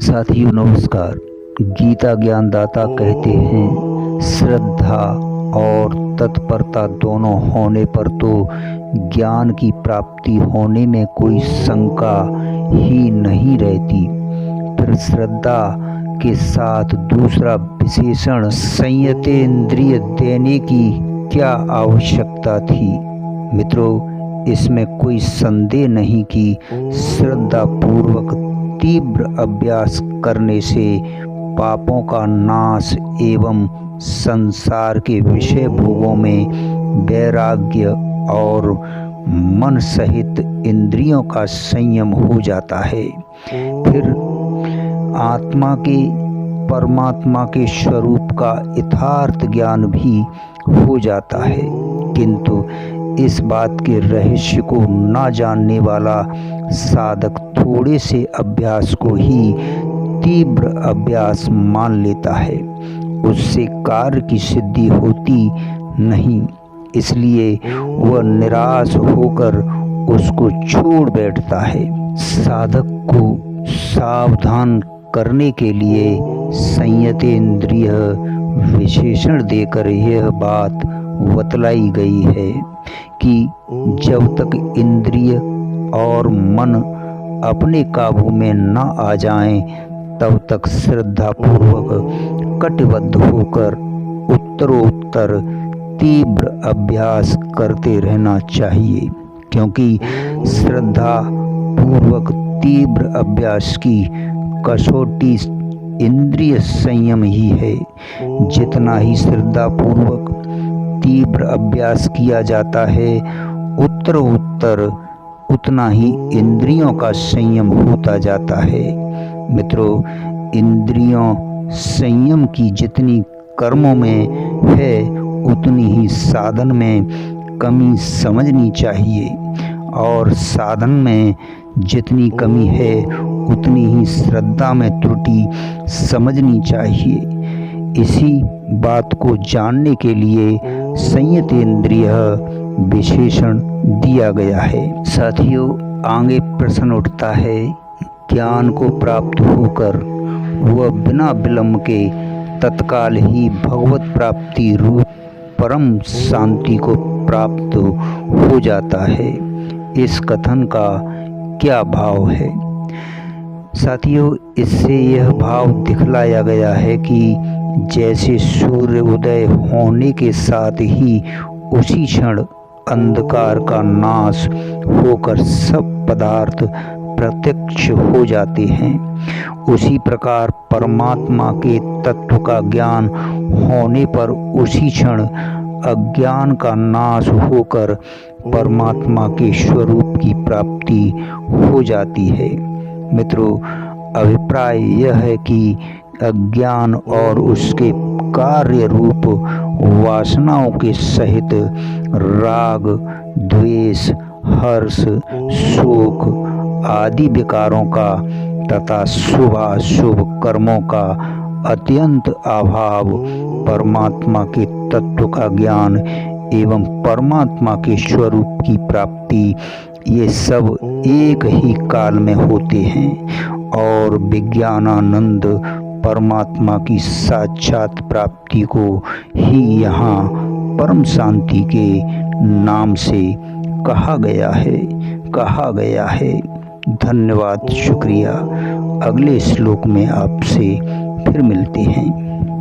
साथियों नमस्कार। गीता ज्ञानदाता कहते हैं श्रद्धा और तत्परता दोनों होने पर तो ज्ञान की प्राप्ति होने में कोई शंका ही नहीं रहती। फिर श्रद्धा के साथ दूसरा विशेषण संयतेंद्रिय देने की क्या आवश्यकता थी। मित्रों, इसमें कोई संदेह नहीं कि श्रद्धा पूर्वक तीव्र अभ्यास करने से पापों का नाश एवं संसार के विषय भोगों में वैराग्य और मन सहित इंद्रियों का संयम हो जाता है। फिर आत्मा के परमात्मा के स्वरूप का यथार्थ ज्ञान भी हो जाता है। किंतु इस बात के रहस्य को न जानने वाला साधक थोड़े से अभ्यास को ही तीव्र अभ्यास मान लेता है। उससे कार्य की सिद्धि होती नहीं, इसलिए वह निराश होकर उसको छोड़ बैठता है। साधक को सावधान करने के लिए संयतेंद्रिय विशेषण देकर यह बात बतलाई गई है कि जब तक इंद्रिय और मन अपने काबू में न आ जाएं, तब तक श्रद्धा पूर्वक कटिबद्ध होकर उत्तरोत्तर तीव्र अभ्यास करते रहना चाहिए। क्योंकि श्रद्धा पूर्वक तीव्र अभ्यास की कसौटी इंद्रिय संयम ही है। जितना ही श्रद्धा पूर्वक तीव्र अभ्यास किया जाता है, उत्तरोत्तर उतना ही इंद्रियों का संयम होता जाता है। मित्रों, इंद्रियों संयम की जितनी कर्मों में है, उतनी ही साधन में कमी समझनी चाहिए, और साधन में जितनी कमी है, उतनी ही श्रद्धा में त्रुटि समझनी चाहिए। इसी बात को जानने के लिए संयतेंद्रिय विशेषण दिया गया है। साथियों, आगे प्रश्न उठता है, ज्ञान को प्राप्त होकर वह बिना विलंब के तत्काल ही भगवत प्राप्ति रूप परम शांति को प्राप्त हो जाता है। इस कथन का क्या भाव है? साथियों, इससे यह भाव दिखलाया गया है कि जैसे सूर्य उदय होने के साथ ही उसी क्षण अंधकार का नाश होकर सब पदार्थ प्रत्यक्ष हो जाते हैं, उसी प्रकार परमात्मा के तत्व का ज्ञान होने पर उसी क्षण अज्ञान का नाश होकर परमात्मा के स्वरूप की प्राप्ति हो जाती है। मित्रों, अभिप्राय यह है कि अज्ञान और उसके कार्य रूप वासनाओं के सहित राग, द्वेष, हर्ष, शोक आदि विकारों का तथा शुभाशुभ कर्मों का अत्यंत अभाव, परमात्मा के तत्व का ज्ञान एवं परमात्मा के स्वरूप की प्राप्ति, ये सब एक ही काल में होते हैं और विज्ञानानंद परमात्मा की साक्षात प्राप्ति को ही यहाँ परम शांति के नाम से कहा गया है। धन्यवाद, शुक्रिया। अगले श्लोक में आपसे फिर मिलते हैं।